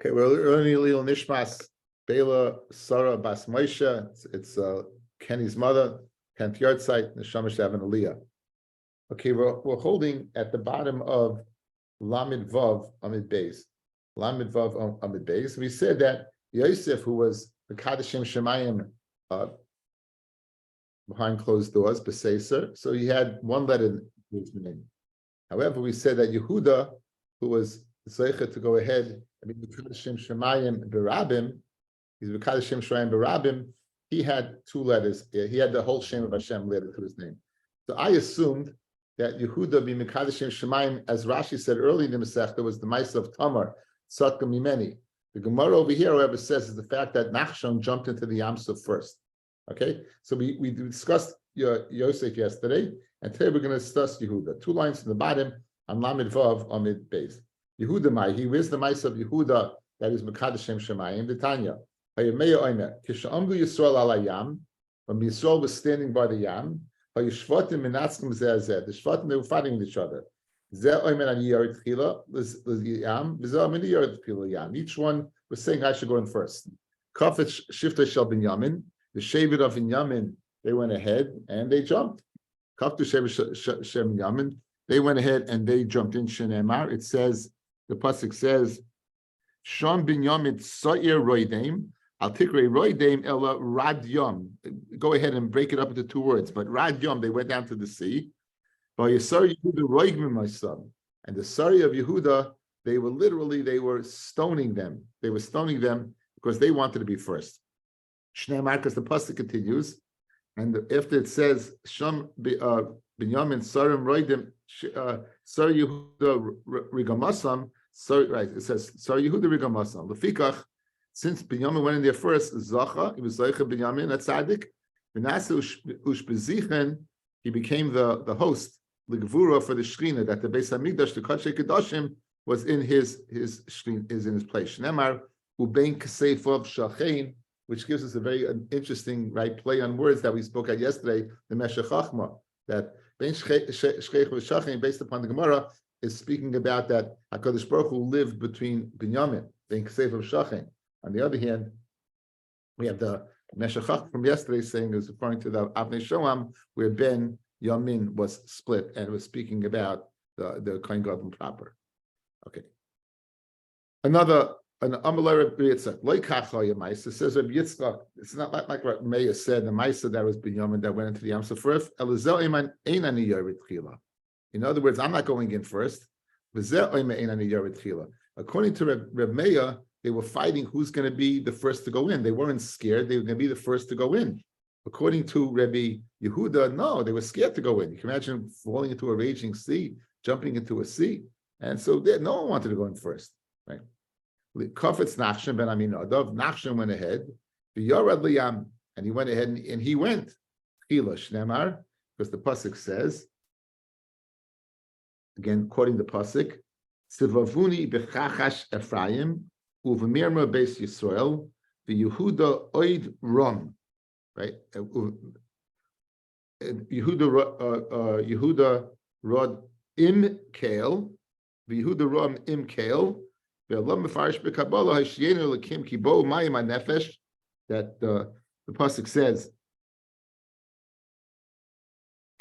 Okay, we're learning Lil Nishmas, Bela Sarah Bas Moshe. It's Kenny's mother, 10th yard site, Neshama Shavan Aliyah. Okay, we're holding at the bottom of Lamed Vav Amid Beis. Lamed Vav Amid Beis. We said that Yosef, who was the Kadeshim Shemayim behind closed doors, Beseser, so he had one letter in his name. However, we said that Yehuda, who was Zeicha to go ahead, Kadeshim Shemayim Berabim, he's Kadeshim Shemayim Berabim, he had two letters. He had the whole Shem of Hashem letter to his name. So I assumed that Yehuda be Mekadeshim Shemayim, as Rashi said early in the Masechta, was the Maisa of Tamar, Sotah Mimeni. The Gemara over here, however, says is the fact that Nachshon jumped into the Yamsuf first. Okay, so we discussed Yosef yesterday, and today we're going to discuss Yehuda. 2 lines from the bottom on Lamed Vav Amid Beis. Yehuda Mai, he is the Maisa of Yehuda that is Mekadeshim Shemayim. The Tanya, Hayemeya Omer, Kishamdu Yisrael Alayam, when Yisrael was standing by the Yam. The Shvatim, they were fighting with each other. Each one was saying, I should go in first. Kafet Shifta Shel Binyamin, the Shevet of Binyamin, they went ahead and they jumped. Kaftu Shevet Shel Binyamin, they went ahead and they jumped in Shenemar. It says, the pasuk says, Sham Binyamin Sa'ir Roideim, Al Tikre Roideim Ela Rad Yom. Go ahead and break it up into 2 words. But Rad Yom, they went down to the sea. By Yisar Yehuda Roigim, my son. And the Sari of Yehuda, they were stoning them. They were stoning them because they wanted to be first. Shneimar, because the pasuk continues, and after it says Sham Binyamin Sarim Roidim Sar Yehuda Rigamasam. Right, it says Sar Yehuda Rigamasam. Lefikach. Since Binyamin went in there first, Zacha, he was Zacha Binyamin, that's Tzaddik. Benasa Ushbezichen, he became the host, Ligvura, for the Shechina, that the Beis Hamikdash, the Kodesh Kedoshim, was in his Shechina, is in his place. Shnemar Ubein Kasefov Shachein, which gives us a very interesting play on words that we spoke at yesterday, the Meshech Chachma, that Bein Shechech Shachein, based upon the Gemara, is speaking about that HaKadosh Baruch Hu lived between Binyamin, Bein Kasefov Shachein. On the other hand, we have the Meshachach from yesterday saying, is referring to the Avnei Shoam, where Ben Yamin was split and was speaking about the Kohen Gadol proper. Okay. An Amalei Rabbi Yitzchak, Loikacha Yamaisa, says Rabbi Yitzchak, it's not like what Meir said, the Maisa that was Ben Yamin that went into the Yam Sefirth, Elizel Eiman Einani Yored Chila. In other words, I'm not going in first. According to Reb Meir, they were fighting who's going to be the first to go in. They weren't scared. They were going to be the first to go in. According to Rabbi Yehuda, no, they were scared to go in. You can imagine falling into a raging sea, jumping into a sea. And so no one wanted to go in first. Right? Kafetz Nachshon ben Aminadav. Nachshon went ahead. V'yorad liyam. And he went ahead and he went. Chila shnemar. Because the pasuk says, again, quoting the pasuk, Sivavuni b'chachash Ephraim, Uvemirma Beis Yisrael, the Yehuda Oid Rom, right? Yehuda Rod Im Kael, the Yehuda Rom Im Kael, Ve'Elam Mefarish BeKabbalah Hashienu Lekim Kibo Mayim HaNefesh, that the pasuk says,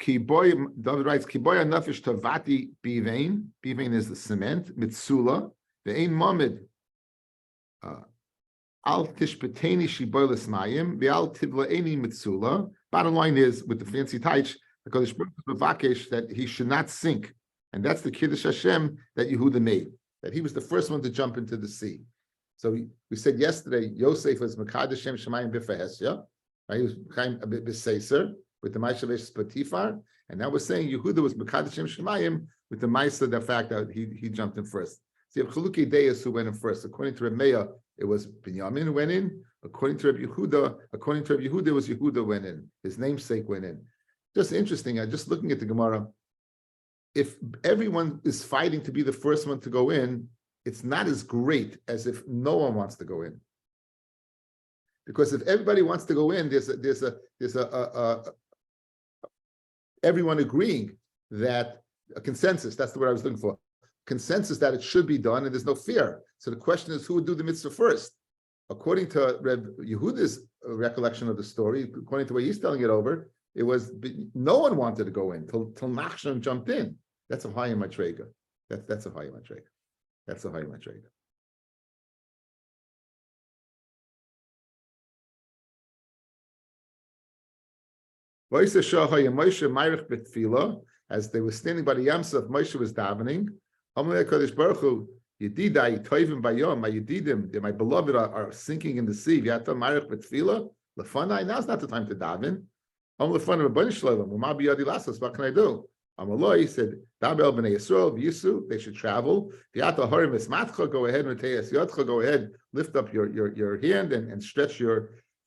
Kiboy, David writes, Kiboy HaNefesh Tavati Bivain. Bivain is the cement. Mitsula. Ve'ein Mamid. Al tishpeteni shiboilis mayim, the al tivlaeni mitzula. Bottom line is, with the fancy taich, the Kodesh Baruch Hu vakesh that he should not sink, and that's the Kiddush Hashem that Yehuda made. That he was the first one to jump into the sea. So we said yesterday, Yosef was Mekadeshem Shemayim B'Fehesya, right? He was kind of a bit B'Seiser with the Ma'ashavesh Potifar, and now we're saying Yehuda was Mekadeshem Shemayim with the Ma'aseh, the fact that he jumped in first. So you have Chaluki Deis who went in first. According to Remeah, it was Binyamin who went in. According to Rabbi Yehuda, it was Yehuda went in. His namesake went in. Just interesting. Just looking at the Gemara, if everyone is fighting to be the first one to go in, it's not as great as if no one wants to go in. Because if everybody wants to go in, there's everyone agreeing that a consensus. That's the word I was looking for. consensus that it should be done, and there's no fear. So the question is, who would do the mitzvah first? According to Reb Yehuda's recollection of the story, according to the way he's telling it over, it was no one wanted to go in till Nachshon jumped in. That's a high madrega. That's a high madrega. That's a high madrega. As they were standing by the Yamsuf, Moshe was davening. My beloved are sinking in the sea. Now's not the time to daven. What can I do? He said, they should travel. Go ahead, go ahead, lift up your hand and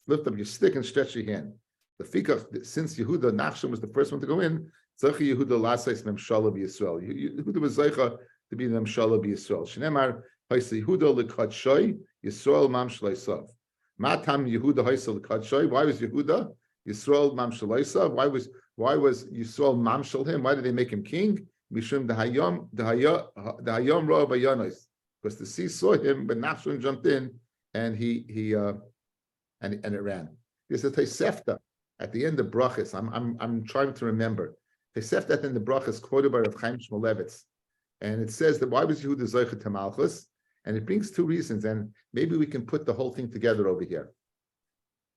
lift up your stick and stretch your hand. The fikach, since Yehuda Nachshon was the first one to go in, Yehuda lasais memshala b'Yisrael. Yehuda was zeicha to be the memshala b'Yisrael. Shneimar haisa Yehuda lekadshoy Yisrael mamshleisav. Matam Yehuda haisa lekadshoy. Why was Yehuda Yisrael mamshleisav? Why was Yisrael mamshel him? Why did they make him king? Mishum dehayom ra v'yanos. Because the sea saw him, but Nachshon jumped in, and he it ran. There's a Tosefta at the end of brachas. I'm trying to remember. Tosefta at the end of brachas quoted by Rav Chaim Shmulevitz, and it says that why was Yehuda zoicha to Malchus? And it brings two reasons, and maybe we can put the whole thing together over here.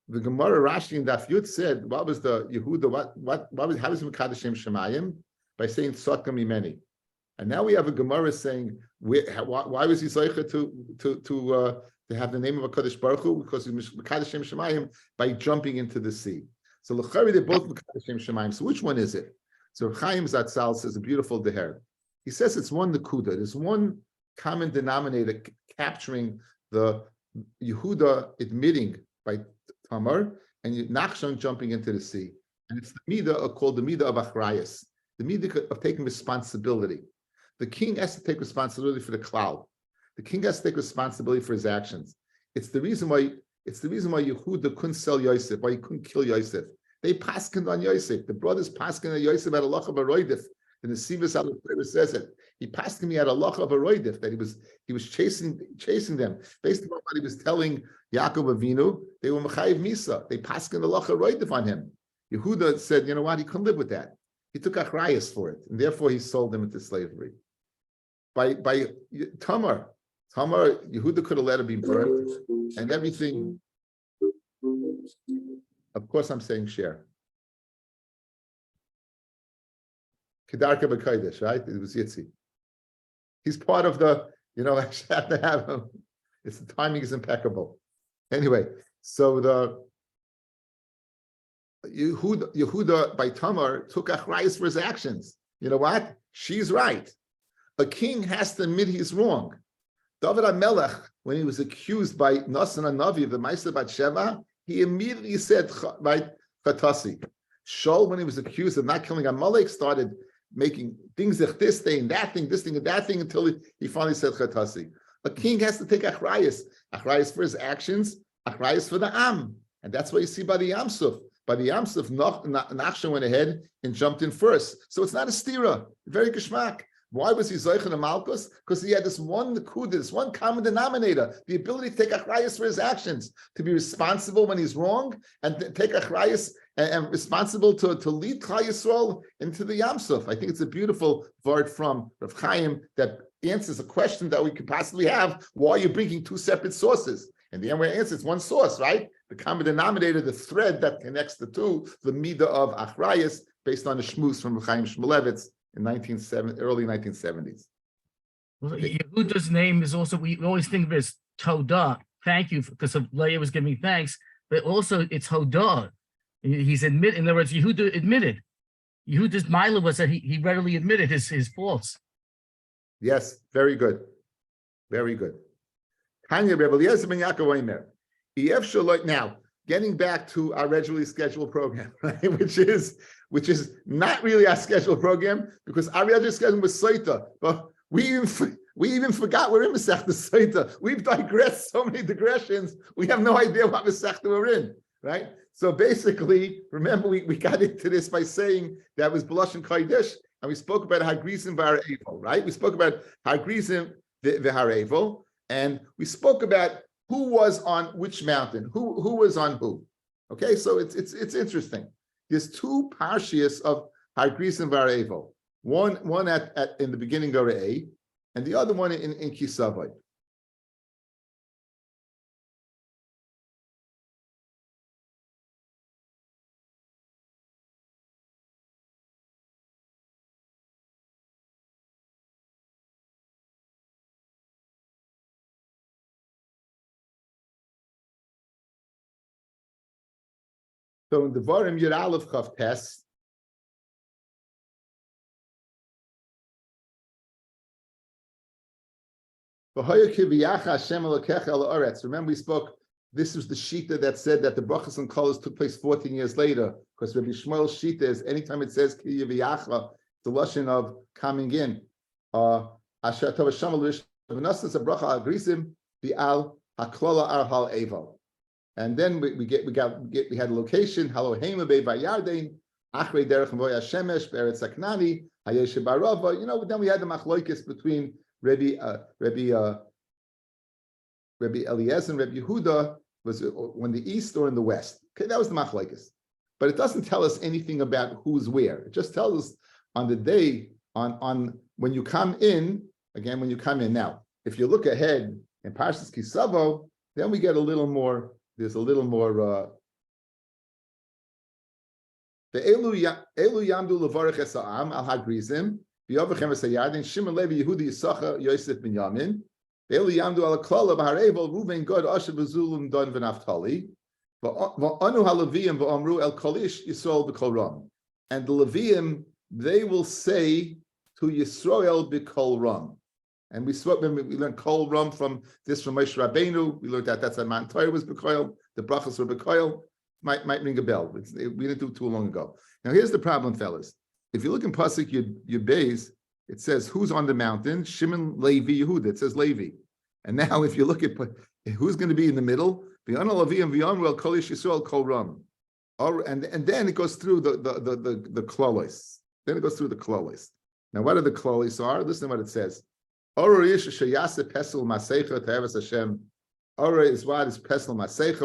The Gemara Rashi in Daf Yud said, what was the Yehuda? How was Mekadosh Shem Shemayim? By saying Sotah mimeni. And now we have a Gemara saying, why was he zoicha to have the name of HaKadosh Baruch Hu? Because he was Mekadosh Shem Shemayim by jumping into the sea. So l'chari, they're both Mekadosh Shem Shemayim. So which one is it? So Chaim Zatzal says a beautiful deher. He says it's one nekuda. There's one common denominator capturing the Yehuda admitting by Tamar and Nachshon jumping into the sea. And it's the midah called the midah of achrayas, the midah of taking responsibility. The king has to take responsibility for the cloud. The king has to take responsibility for his actions. It's the reason why Yehuda couldn't sell Yosef, why he couldn't kill Yosef. They paskined on Yosef. The brothers paskined on Yosef at Allah of Aroidif. And the Sivas al says it. He paskined me at Allah of Aroidif, that he was chasing them. Based on what he was telling Yaakov Avinu, they were Mechayiv Misa. They paskined Allah Aroidif on him. Yehuda said, you know what, he couldn't live with that. He took achrayas for it, and therefore he sold them into slavery. By Tamar, Yehuda could have let her be burned, and everything. Of course, I'm saying share. Kedarka b'kodesh, right? It was Yitzi. He's part of the. I have to have him. The timing is impeccable. Anyway, so the Yehuda by Tamar took achrayas for his actions. You know what? She's right. A king has to admit he's wrong. David HaMelech, when he was accused by Nasan HaNavi of the Ma'aseh Bat-Sheva, he immediately said, right, Chatasi. Shaul, when he was accused of not killing Amalek, started making things like this thing, that thing, this thing, and that thing, until he finally said Chatasi. A king has to take achrayas for his actions, achrayas for the Am. And that's what you see by the Yamsuf. By the Yamsuf, Nachshon went ahead and jumped in first. So it's not a stira, very geschmack. Why was he Zoicha to Malchus? Because he had this one nekuda, this one common denominator, the ability to take achrayas for his actions, to be responsible when he's wrong, and take achrayas and responsible to lead Klal Yisrael into the Yamsuf. I think it's a beautiful word from Rav Chaim that answers a question that we could possibly have. Why are you bringing two separate sources? And the answer is one source, right? The common denominator, the thread that connects the two, the midah of achrayas, based on the shmuz from Rav Chaim Shmulevitz in early 1970s. Well, Yehuda's name is also, we always think of it as Todah, thank you, because of Leah was giving thanks, but also it's Hodah. He's in other words, Yehuda admitted. Yehuda's Mila was that he readily admitted his faults. Yes, very good. Very good. Now, getting back to our regularly scheduled program, right, which is not really our scheduled program, because our regular schedule was Sotah, but we even forgot we're in Masechta Sotah. We've digressed so many digressions, we have no idea what Masechta we're in, right? So basically, remember we got into this by saying that was B'lashon Kodesh, and we spoke about Hagrizim V'Harevel, right? We spoke about Hagrizim V'Harevel, and we spoke about who was on which mountain, who was on who. Okay, so it's interesting. There's two parshias of Hagrizim V'Harevel. One at in the beginning of A, and the other one in Kisavai. So in the Varim Yud Aleph Chav Tes, remember we spoke, this was the Shita that said that the brachas and kolos took place 14 years later, because Rabbi Shmuel's Shita is anytime it says Ki Yiviyacha, the lashon of coming in. Asher Tov Hashem L'Rish V'Nasas Bracha Agrisim V'Al Haklala Arhal Eval. And then we had a location, Halohema Bei Vayardein, Achrei Derech Mvoya Shemesh, Be'eretz Aknani, Hayeshe Barava. Then we had the machloikis between Rabbi Eliezer and Rabbi Yehuda was on the east or in the west. Okay, that was the machlokes. But it doesn't tell us anything about who's where. It just tells us on the day, on when you come in, again, when you come in. Now, if you look ahead in Parshas Kisavo, then we get a little more, there's a little more the Elu Yamdu Levarech Esa'am Al Hagrizim, V'yovachem Esayadin, Shimon Levi Yehudi Yisachar Yosef Binyamin, Elu Yamdu Al Klala B'Harevel, Ruven Gad Asher V'Zulum Don V'Naftali, V'anu HaLeviim V'Amru El Kolish Yisrael B'Kol Ram. And the Leviim, they will say to Yisrael B'Kol Ram. And we learned Kol Ram from Moshe Rabbeinu. We learned that that's a Mount Torah was B'Koil, the brachas were B'Koil. Might ring a bell. We didn't do it too long ago. Now here's the problem, fellas. If you look in Pasuk Yud Beis, it says who's on the mountain? Shimon, Levi, Yehuda. It says Levi. And now if you look at who's going to be in the middle, and then it goes through the klolis. Then it goes through the klolis. Now what are the klolis are? Listen to what it says. Ora is what is pesel masecha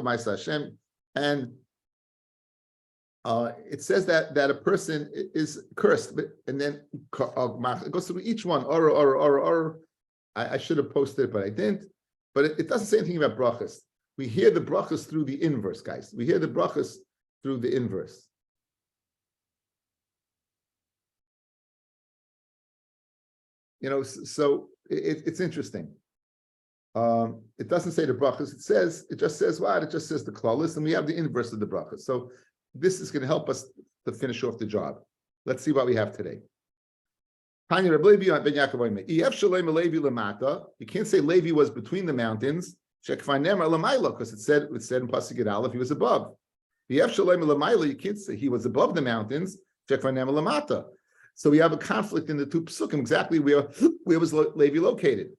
ma'aseh Hashem, and it says that a person is cursed, and then it goes through each one. I should have posted it, but I didn't. But it doesn't say anything about brachas. We hear the brachas through the inverse, guys. We hear the brachas through the inverse. So it's interesting. It doesn't say the brachas. It just says what? It just says the klalis, and we have the inverse of the brachas. So this is going to help us to finish off the job. Let's see what we have today. You can't say Levi was between the mountains, because it said in Pasuk Aleph he was above. You can't say he was above the mountains. So we have a conflict in the two psukim, exactly where was Levi located.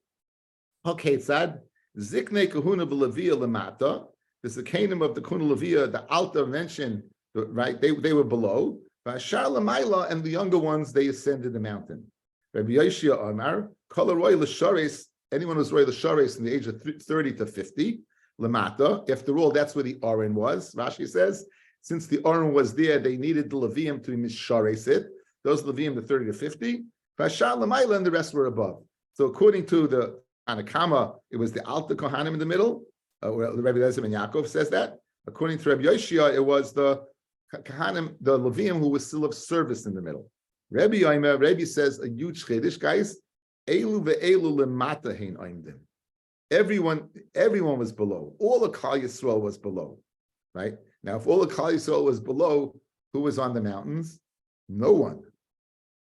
Okay, Tzad, Zikne Kahuna V'Levia Lamata. There's the kingdom of the Kuna Levia, the Alta mentioned, right? They were below. Vashar Lamaila, and the younger ones, they ascended the mountain. Rabbi Yoshia Amar, Kol Roy L'Shares, anyone who's Roy L'Shares in the age of 30 to 50, Lamata. After all, that's where the Aron was. Rashi says, since the Aron was there, they needed the Levium to Mishares it. Those Levium, the 30 to 50. Vashar Lamaila, and the rest were above. So according to the Anakama, it was the Alta Kohanim in the middle. Rabbi Eliezer ben Yaakov says that. According to Rabbi Yoshia, it was the Kohanim, the Levium, who was still of service in the middle. Rabbi says a huge chiddush, guys. Elu ve'elu lemata hein oimdim. Everyone was below. All the Kal Yisrael was below, right? Now, if all the Kal Yisrael was below, who was on the mountains? No one.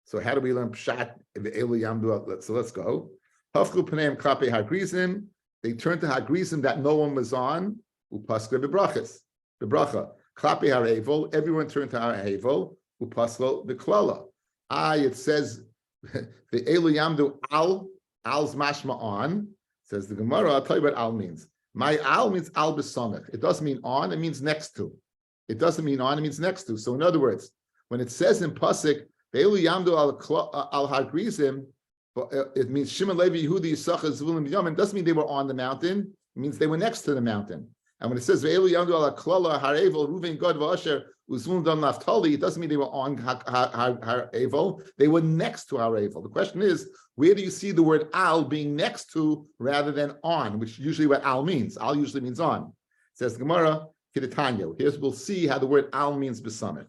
So how do we learn pshat? Elu yamdu. So let's go. Hafku pneim kape hagrizim. They turned to hagrizim that no one was on. Upaskle bebrachas. Bebracha. Kape harevel. Everyone turned to harevel. Upaskle beklala. It says the elu yamdu al's mashma on. Says the Gemara. I'll tell you what al means. My al means al besomech. It doesn't mean on. It means next to. It doesn't mean on. It means next to. So in other words, when it says in pasuk Ve'elu yamdu al hagrizim. It means Shimon, Levi, Yehudi, Yisachar, Zvulun, Binyamin. Doesn't mean they were on the mountain. It means they were next to the mountain. And when it says Ve'elu yamdu al klala harevel Ruven Gad v'Asher Uzvulun Dan Naftali, it doesn't mean they were on harevel. They were next to harevel. The question is, where do you see the word al being next to rather than on, which usually what al means? Al usually means on. It says Gemara Kidetanyo. Here's we'll see how the word al means besamech.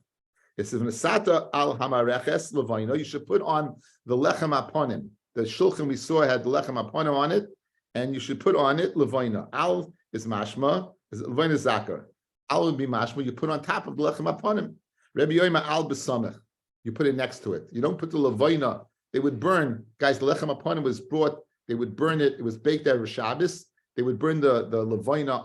It says Sotah al hamareches levayno. You should put on the lechem aponim. The shulchan we saw had the lechem aponim on it, and you should put on it levayno. Al is mashma, levayno is zakar. Al would be mashma. You put on top of the lechem aponim. Rabbi Yomi al besamech. You put it next to it. You don't put the levayno. They would burn, guys. The lechem aponim was brought. They would burn it. It was baked out of Shabbos. They would burn the levayno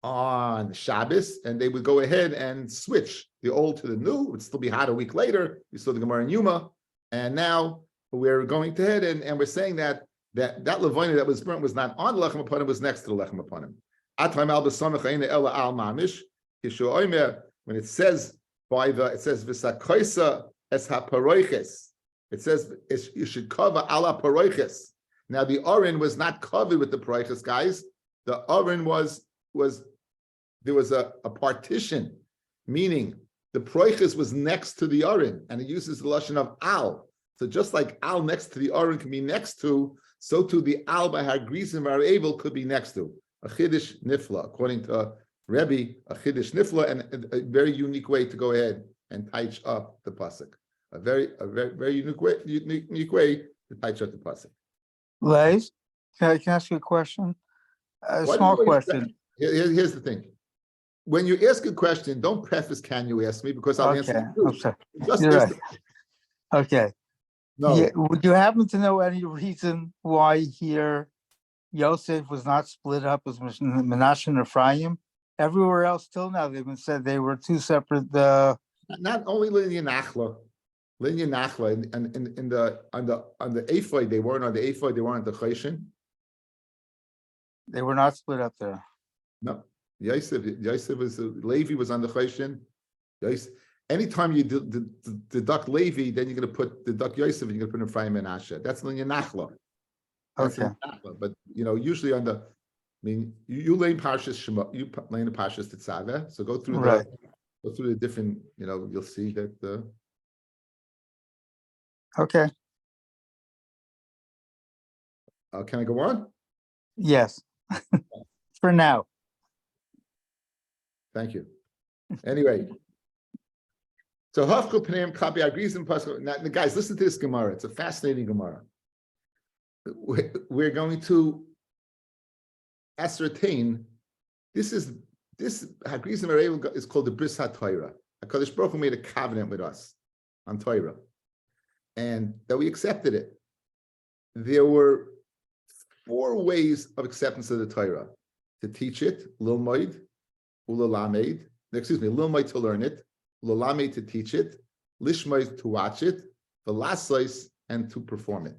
on Shabbos, and they would go ahead and switch the old to the new. It would still be hot a week later. We saw the Gemara in Yuma, and now we're going to head and we're saying that levayna that was burnt was not on the lechem aponim, was next to the lechem aponim. When it says it says v'sakoisa es haparoiches, it says you should cover ala paroiches. Now the orin was not covered with the paroiches, guys. The orin was there was a partition, meaning the proiches was next to the orin, and it uses the lashon of al. So just like al next to the orin can be next to, so too the al by hagrizim haravel could be next to. A chiddush nifla, according to Rabbi, a chiddush nifla, and a very unique way to go ahead and touch up the pasuk. A very unique way to touch up the pasuk. Les, can I ask you a question? A small question. Here's the thing. When you ask a question, don't preface "Can you ask me?" because I'll answer you. I'm sorry. Just You're ask right. Okay. No. Yeah, would you happen to know any reason why here Yosef was not split up as Menashe and Ephraim? Everywhere else till now they've been said they were two separate. Not only Linya Nachla, and in the ephod they weren't on the ephod, they weren't on the choshen. They were not split up there. No, Yosef was Levi was on the choshen. Anytime you deduct Levi, then you're going to deduct Yosef, and you're going to put Ephraim and Asher. That's Linya Nachla. Okay. But usually you learn Parshas Shema, you learn the Parshas Tetzaveh. So go through the different. You'll see that. Okay. Can I go on? Yes. For now. Thank you. Anyway, so Hafkul Pneim Kabi Agrizim Pasuk. Now, guys, listen to this Gemara. It's a fascinating Gemara. We're going to ascertain this Hagrizim Arevil is called the Bris HaTorah. HaKadosh Baruch Hu made a covenant with us on Torah, and that we accepted it. There were 4 ways of acceptance of the Torah: to teach it, lilmoid, ulalamed. Lilmoid to learn it, ulalamed to teach it, lishmoid to watch it, velasais and to perform it.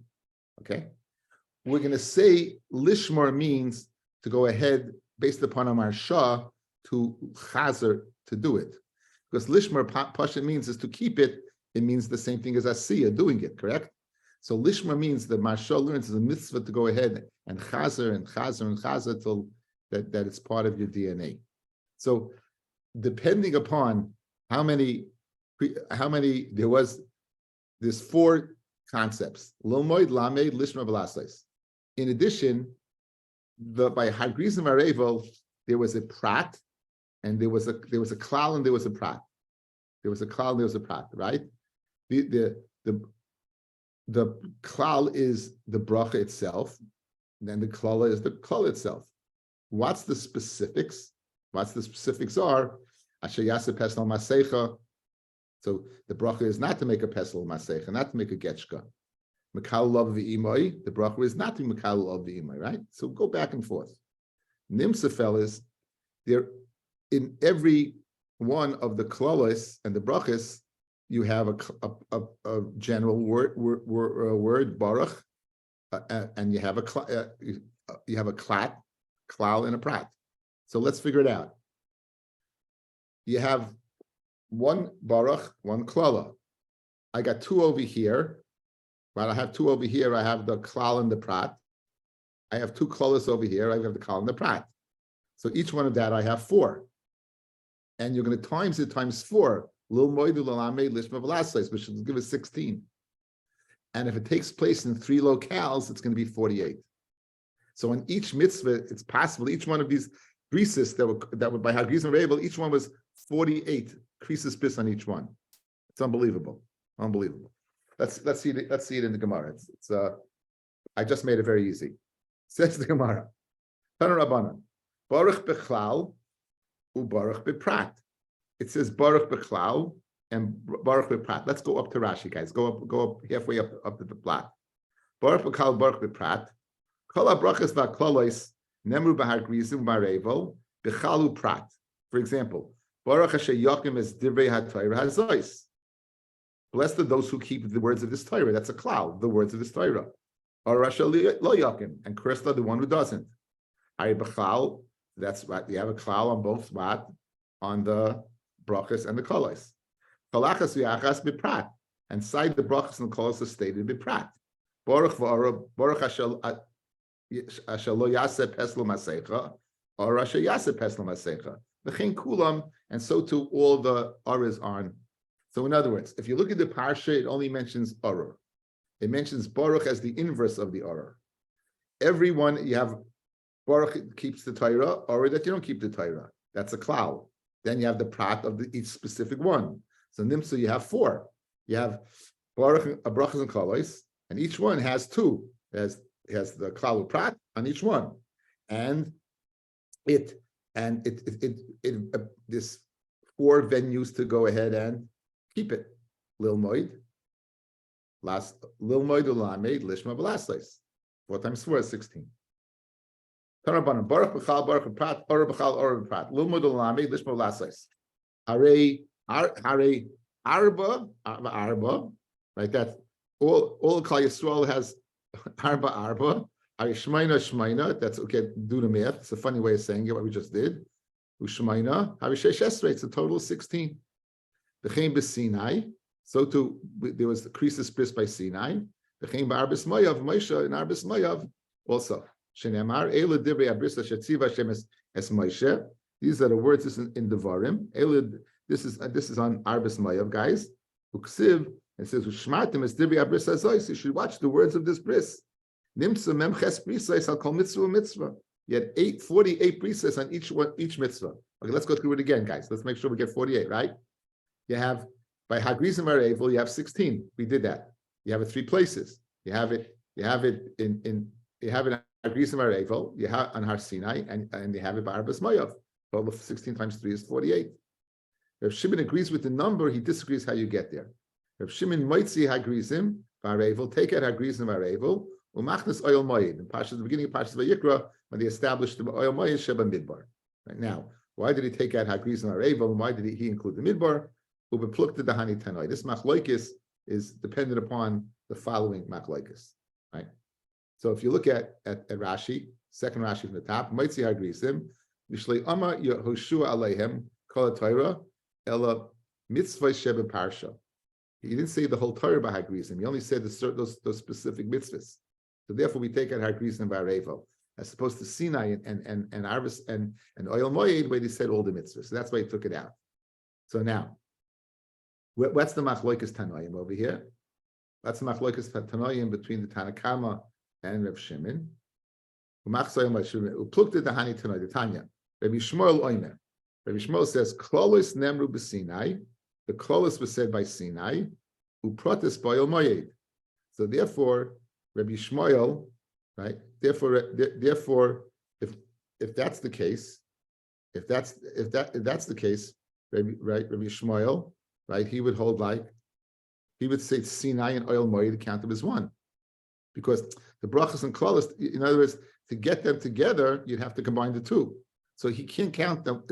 Okay, we're going to say lishmor means to go ahead based upon a marsha to chazer to do it, because lishmor pasha means is to keep it. It means the same thing as asiya, doing it. Correct. So lishma means the marsha learns is a mitzvah to go ahead and chazer till that it's part of your DNA. So depending upon how many there's 4 concepts: lilmoid, lamed, lishma, velasais. In addition, by hagrizim arevel there was a prat, and there was a klal, and there was a prat. There was a klal, and there was a prat. Right? The klal is the bracha itself, and then the klala is the klal itself. What's the specifics? What the specifics are? Asher yaseh pesel masecha. So the bracha is not to make a pesel masecha, not to make a getchka. Mekal lov v'imoi. The bracha is not to mekal lov v'imoi. Right? So go back and forth. Nimsa fellas, there in every one of the klalas and the brachas, you have a general word baruch, and you have a klat, klal, and a prat. So let's figure it out. You have one baruch, one klala. I got two over here. Right, I have two over here. I have the klal and the prat. I have two klolos over here. I have the klal and the prat. So each one of that I have 4. And you're going to times it times 4. Lil moidu lalame lishma velasles, which will give us 16. And if it takes place in 3 locales, it's going to be 48. So in each mitzvah, it's possible each one of these creases that were by Hagrizim Rebel, each one was 48 creases bis on each one. It's unbelievable. Unbelievable. Let's see it in the Gemara. It's I just made it very easy. Says the Gemara. Tana Rabbanan. Baruch bechlal u baruch beprat. It says baruch bechlal and baruch beprat. Let's go up to Rashi, guys. Go up halfway up to the plot. Baruch bechlal baruch beprat. Kol habrachas va'klalois nemru b'hargrizim b'arevel bechalu prat. For example, baruch asher yakim es divrei haTorah hazois. Blessed are those who keep the words of this Torah. That's a klal, the words of this Torah. Or Rasha lo yakim, and cursed are the one who doesn't. Hari b'chal, that's right. You have a klal on both what? On the brachas and the kolos. Kalachas v'achas b'prat, and side the brachas and the kolos are stated b'prat. Baruch v'ara, baruch asher lo yaseh peslo masecha, or Rasha yaseh peslo masecha. V'chein kulam, and so too all the aras on. So in other words, if you look at the parsha, it only mentions Orah. It mentions Baruch as the inverse of the Orah. Everyone, you have Baruch keeps the Torah, Orah that you don't keep the Torah. That's a klal. Then you have the prat of each specific one. So Nimsa, you have 4. You have Baruch, Brachas and Kolos, and each one has 2. It has the klal prat on each one. And this 4 venues to go ahead and keep it. Lil moid, lil moid ulamed lishma velasles. 4 times 4 is 16. Tanabanan baruch b'chal baruch b'prat or b'chal or b'prat lil moid ulamed lishma velasles. Hare arba. Right. That's all. All Klal Yisrael has arba. Hare shmeina. That's okay. Do the math. It's a funny way of saying it. What we just did. Ushmeina. Hare shesh esrei. It's a total of 16. The Chaim b'Sinai, so too there was the creases bris by Sinai. The Chaim b'Arbis Mayav, Moshe in Arbis Mayav also. Shenemar Ela divrei abris shetziva Hashem es Moshe. These are the words this is in Devarim. This is on Arbis Mayav, guys. Uksiv, it says Ushmartim es divrei abris azois. You should watch the words of this bris. Nimsa memches brisais al kol mitzvah. You had 48 brises on each mitzvah. Okay, let's go through it again, guys. Let's make sure we get 48, right? You have by Hagrizim Arevel, you have 16. We did that. You have it 3 places. You have it in Hagrizim Arevel, you have on Har Sinai, and you have it by Arbas Mayav. Total of 16 times 3 is 48. If Shimon agrees with the number, he disagrees how you get there. If Shimon might see Hagrizim Arevel, take out Hagrizim Arevel, umachnas oil moed. In the beginning of Parshas Vayikra, when they established the oil moed Sheba Midbar. Right now, why did he take out Hagrizim Arevel, and why did he include the Midbar? This machlokes is dependent upon the following machlokes, right? So if you look at Rashi, second Rashi from the top, Moitzi Hagrizim, Mishlei Ama Yehoshua Alehem Kol Torah Ela Mitzvah Sheba Parsha. He didn't say the whole Torah by Hagrizim. He only said those specific mitzvahs. So therefore, we take out Hagrizim by Revo, as opposed to Sinai and Arvis and Oil Moed, where they said all the mitzvahs. So that's why he took it out. So now, what's the machloikas Tanoim over here? That's the machloikas Tanoim between the Tanakama and Reb Shimon. Uplukta the Hani Tanoi, the Tanya. Rabbi Shmuel Oimer. Rabbi Shmuel says, Klolos Nemru b'Sinai. The Klolos was said by Sinai. Uprotis Boyel Moyed. So therefore, Rabbi Shmuel, right? Therefore, if that's the case, if that's the case, Rabbi Shmuel, right? He would hold he would say Sinai and Oil Moed count them as one, because the brachas and klolos, in other words, to get them together, you'd have to combine the 2. So he can't count them.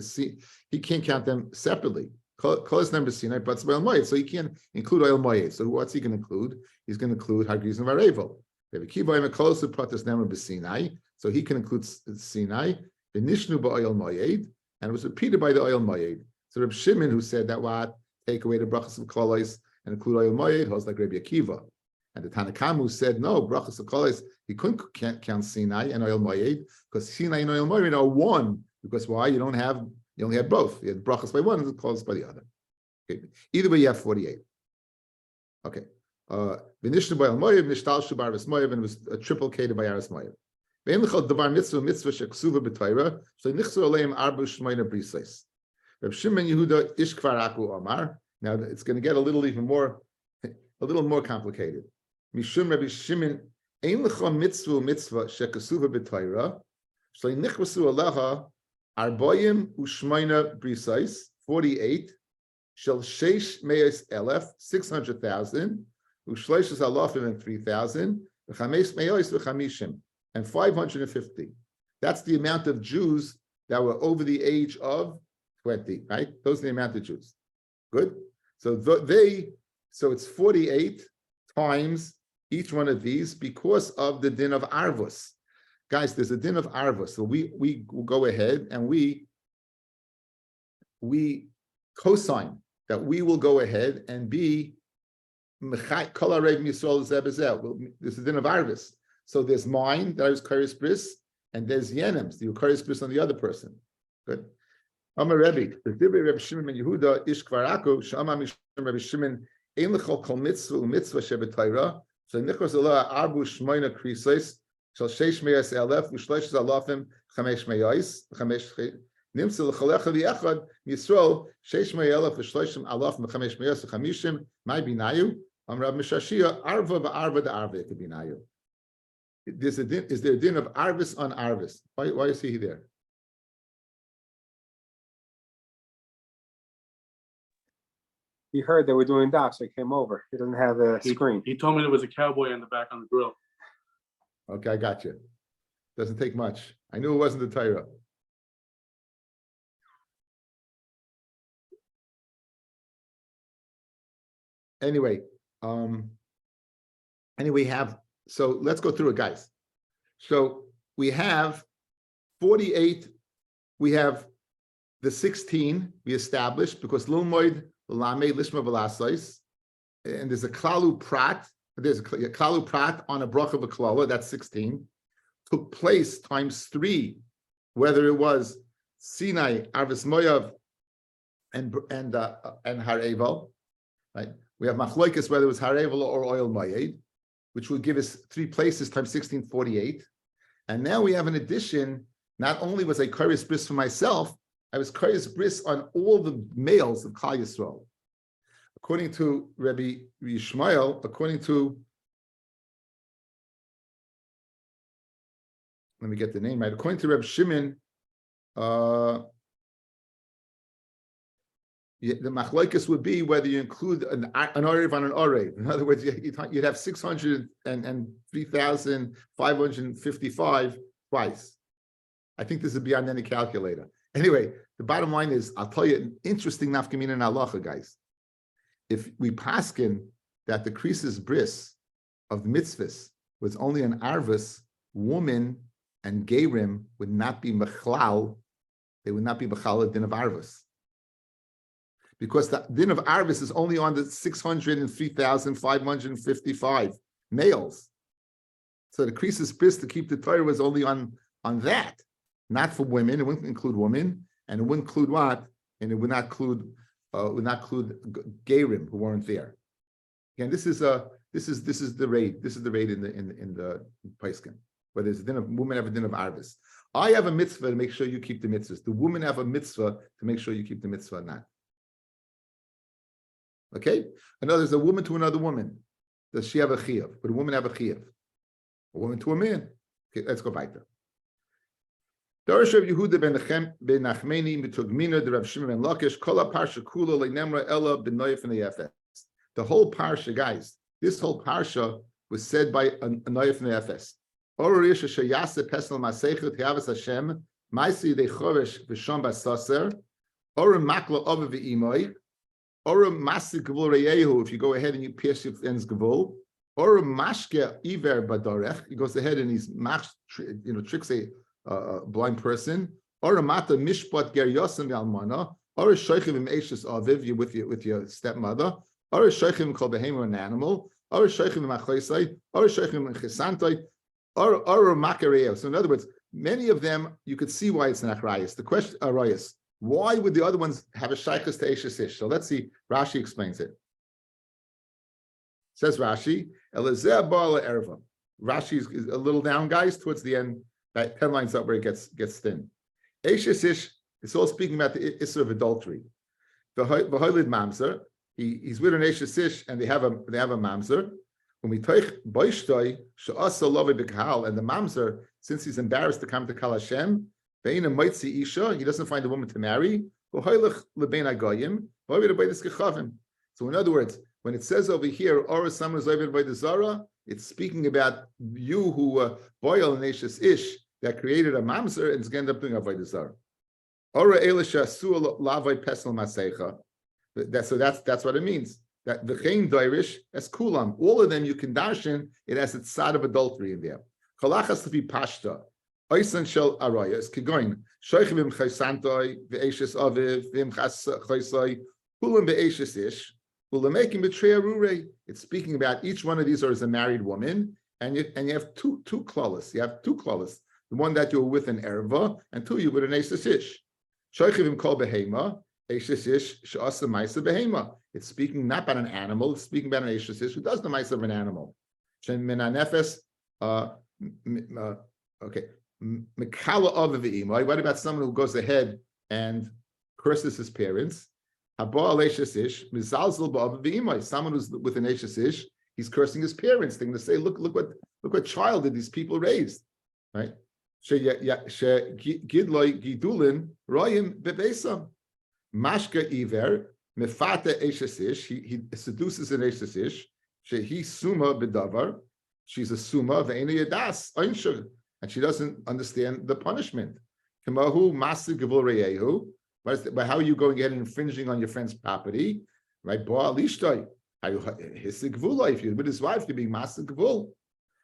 He can't count them separately. Klolos number Sinai, but it's Oil Moed, so he can't include Oil Moed. So what's he going to include? He's going to include Hagrizim and Varevel. Rabbi Kiva and Klolos pratis number b'Sinai, so he can include Sinai. The Nishnu ba'Oil Moed, and it was repeated by the Oil Moed. So Reb Shimon, who said that take away the brachas of klolos, and include oil moed, holds like Rabbi Akiva. And the Tanakamu said, no, brachas akolis, he can't count Sinai and oil moed, because Sinai and oil moed are one. Because why? You only have both. You have brachas by one and the kolis by the other. Okay. Either way, you have 48. Okay. V'nishnu by oil moed, v'nishtalshu b'arvis moed, and it was triplicate by Aris moed. Now it's going to get a little more complicated. Mishum Rabbi Shimon, ein lecha mitzvah shekasuva b'Torah, shlei nichvasu aleha arbayim u'shmeina brisais 48 shel sheish meis elef 600,000 u'shleishes alafim and 3,000 v'chameis meis v'chamishim and 550. That's the amount of Jews that were over the age of 20, right? Those are the amount of Jews. Good. So so it's 48 times each one of these because of the din of arvus. Guys, there's a din of arvus. So we will go ahead and we cosign that we will go ahead and be kol harev Yisrael zeh b'zeh. There's a din of arvus. So there's mine that I was karis bris, and there's yenems, the karis bris on the other person. Good. Amar Rebbe, the Dibri Reb Shimon ben Yehuda ish kvarako shama mishum Reb Shimon ein lechol kol mitzvah u'mitzvah shebetayra so nichos aloha arbu shmoina krisais shal sheish meyas elef u'shleish alafim chamesh meyais nimtza l'chalecha v'yechad Yisrael sheish meyelef u'shleishim alafim chamesh meyas u'chamishim may binayu Amar Rav Mishashia arva v'arva da'arva binayu. Is there a din of arvis on arvis? Why is he there? He heard they were doing docs, so he came over. He doesn't have a screen. He told me there was a cowboy in the back on the grill. Okay, I got you. Doesn't take much. I knew it wasn't the Torah. Anyway, so let's go through it, guys. So we have 48, we have the 16 we established because Lilmoid Lame Lishma Velasais, and there's a Klalu Prat, there's a Klalu Prat on a Bracha V'Klala, that's 16, took place times 3, whether it was Sinai, Arvis Moyav, and Harevel, right? We have Machloikis, whether it was Harevel or Oil Mayed, which would give us 3 places times 16, 48. And now we have an addition. Not only was I Karis Bris for myself, I was Karis Bris on all the males of Klal Yisrael. According to Rabbi Yishmael, let me get the name right. According to Rabbi Shimon, the machlokes would be whether you include an orev on an orev. In other words, you'd have 603,555 twice. I think this is beyond any calculator. Anyway, the bottom line is, I'll tell you an interesting nafkamina in halacha, guys. If we paskin that the krisis bris of the mitzvahs was only an arvus, woman and gerim would not be mechlal. They would not be mechlal din of arvus. Because the din of arvis is only on the 603,555 males. So the krisis bris to keep the Torah was only on that, not for women. It wouldn't include women, and it wouldn't include what? And it would not include gerim who weren't there. Again, this is the raid. This is the raid in the Paiskin, where there's a din of women have a din of arvis. I have a mitzvah to make sure you keep the mitzvahs. The women have a mitzvah to make sure you keep the mitzvah or not. Okay? Another is a woman to another woman. Does she have a chiyuv? But a woman have a chiyuv. A woman to a man. Okay, let's go back there. Darash Rav Yehuda ben Nachmeni mitugmina the Rav Shimon ben Lakish kol parsha kula leinemra ella ben noyef neyefes. The whole parsha, guys, this whole parsha was said by a noyef neyefes. Orish sheyase pesel masechet havas Hashem ma'isi de choresh v'sham basaser or makla ov v'imoy. Or a masik gevul reyehu, if you go ahead and you pierce your friend's gevul, or a mashke iver badorech, he goes ahead and he's tricks a blind person, or a mata mishpat ger yosem almana, or a shoichim im eishes aviv, you with your stepmother, or sheichim kol behemoth an animal, or sheichim machloisai, or sheichim chesantoi, or makareo. So in other words, many of them you could see why it's an achrayus. The question arayus, why would the other ones have a shaykhus to Eishes Ish? So let's see. Rashi explains it. Says Rashi, Elazeh bar erva. Rashi is a little down, guys, towards the end, right, 10 lines up where it gets thin. Eishes Ish, it's all speaking about the issue of adultery. V'hoilid mamzer, he's with an Eishes Ish, and they have a mamzer. When we take boishtoi she'asa lovei b'kahal, and the mamzer, since he's embarrassed to come to Kal Hashem, ve'ina moitzi isha, he doesn't find a woman to marry. V'hoilach lebein hagoyim, v'hoilach lebein kechavim. So in other words, when it says over here, or someone is over by the zara, it's speaking about you who boil an Eishes Ish that created a mamzer and is going to end up doing avodah zara. Ora elisha su lavai pesel masecha. That's what it means. That the chain dairish as kulam, all of them you can darshan, it has its side of adultery in there. Chalachas to be pashta, oisan shel arayas kigoin shoichim chaysantoi ve'eshes aviv v'im chaysoi kulam ve'eshes ish ulamakim b'trei arurei. It's speaking about each one of these is a married woman, and you have two klalas. You have two klalas. The one that you're with an erva, and two you with an eshes ish. Shoichim kol behema. It's speaking not about an animal, it's speaking about an Eishes Ish who does the mice of an animal. What about someone who goes ahead and curses his parents? Someone who's with an Eishes Ish, he's cursing his parents, thinking to say, look what child did these people raised, right? Mashka Iver, Mefata Eishes Ish, he seduces an Eishes Ish, Shehi Suma Bedavar, she's a Suma, Ve'ena Yadas, Einshur, and she doesn't understand the punishment. Kamahu Masi Gevul Reyehu, by how are you going ahead and infringing on your friend's property? Right? Boa Lishtoi, his Gevula, if you're with his wife, you're being Masi Gevul.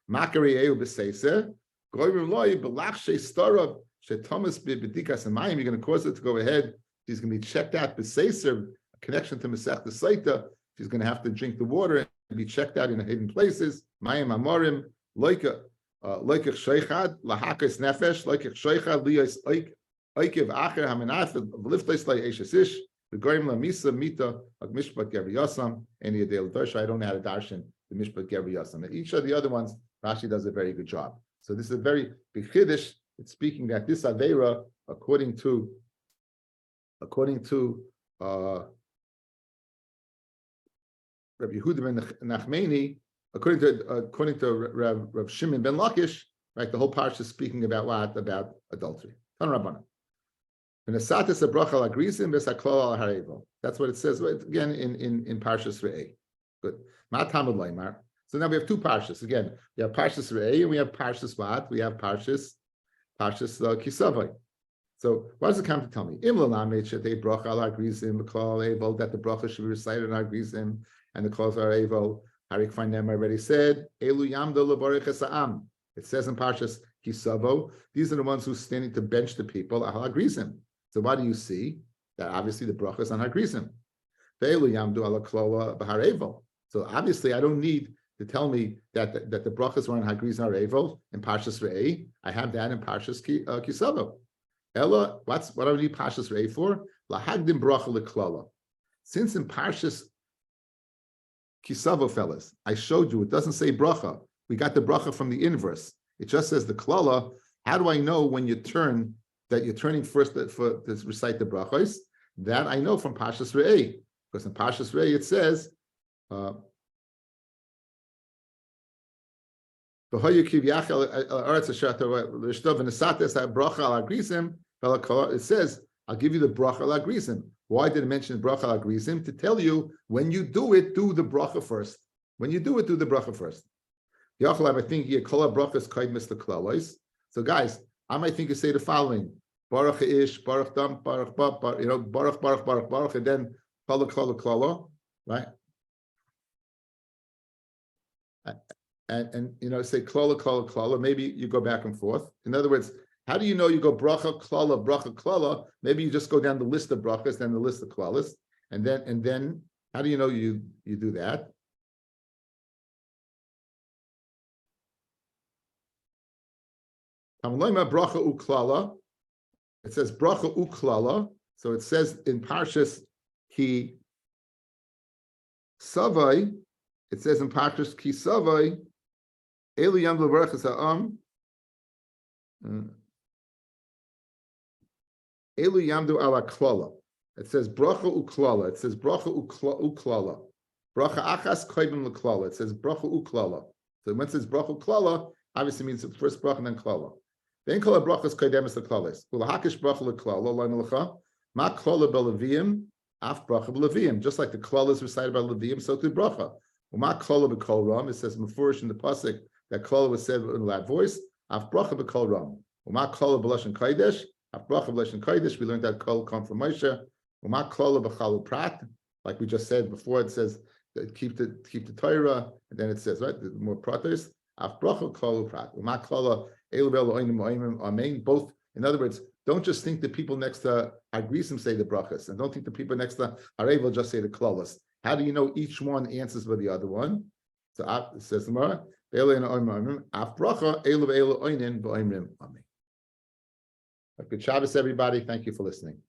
Makareyehu Beseise, Goyim Loi, Belachshe Starov, Shetomas Bedikas Amayim, you're going to cause it to go ahead. She's going to be checked out. B'seiser, a connection to Masech the Sotah. She's going to have to drink the water and be checked out in hidden places. Mayim amorim loika sheichad lahakos nefesh loika sheichad liyos oikev acher hamenaf v'liftais lay Eishes Ish v'goyim lamisa mita ag mishpat gever yasam any adel dosh. I don't know how to darshan the mishpat gever yasam. Each of the other ones, Rashi does a very good job. So this is a very big chiddush. It's speaking that this aveira, according to Rabbi Yehuda ben Nachmani, according to Rav Shimon ben Lakish, right, the whole parsha is speaking about what? About adultery. That's what it says again in Parshas Re'eh. Good. So now we have two parshas. Again, we have Parshas Re'eh and we have Parshas what? We have Parshas Kisavai. So what does it come to tell me? That the bracha should be recited on Hagrizim and the clause are Evel. Harik find them already said. Elu yamdo levarich esa'am. It says in Parshas Kisavo, these are the ones who's standing to bench the people at Hagrizim. So what do you see? That obviously the bracha is on Hagrizim. Elu yamdo ala klola b'har Evel. So obviously I don't need to tell me that the brachas were on Hagrizim or Evel in Parshas Re'eh. I have that in Parshas Kisavo. Ella, what do we need Parshas Re'eh for? Lahagdim bracha leklala. Since in Parshas Kisavo, fellas, I showed you it doesn't say bracha. We got the bracha from the inverse. It just says the klala. How do I know when you turn that you're turning first to recite the brachos? That I know from Parshas Re'eh, because in Parshas Re'eh it says. It says, I'll give you the bracha al agrizim. Why did it mention bracha al agrizim? To tell you, when you do it, do the bracha first. When you do it, do the bracha first. I think here, kol brachas kaid mis leklalos. So guys, I might think you say the following: Baruch ish, Baruch dam, Baruch ba, Baruch, Baruch, and then kol klala, right? And say klala, maybe you go back and forth. In other words, how do you know you go bracha klala? Maybe you just go down the list of brachas, then the list of klalas, and then How do you know you do that? Bracha uklala. It says bracha uklala. So it says in Parshas Ki Savai. It says in Parshas Ki Savai, Elu Yam Levarachas Ha'am. Elu Yamdu ala klala. It says bracha uklala. It says bracha uklala. Bracha achas koyim leklala. It says bracha uklala. So when it says bracha uklala, obviously means the first bracha and then klala. Then kol brachas koydemis leklalis. Ulahakish bracha leklala loy melacha. Ma klala beLeviim af bracha beLeviim. Just like the klala is recited by Leviim, so too bracha. Ma klala bekol ram. It says mefurish in the pasuk that klala was said in a loud voice. Af bracha bekol ram. Ma klala b'lashon kodesh. Af bracha b'lashon kodesh. We learned that kol come from Moshe. Ma klala b'chalu prat. Like we just said before, it says that keep the Torah, and then it says right the more pratos. Af bracha klalu prat. Ma klala elu vel oinim oimim amen. Both. In other words, don't just think the people next to Agrisim say the brachas, and don't think the people next to Harev will just say the klalas. How do you know each one answers by the other one? So it says the Gemara, elu oinim oimim af bracha elu oinim oimim amen. Good Shabbos, everybody. Thank you for listening.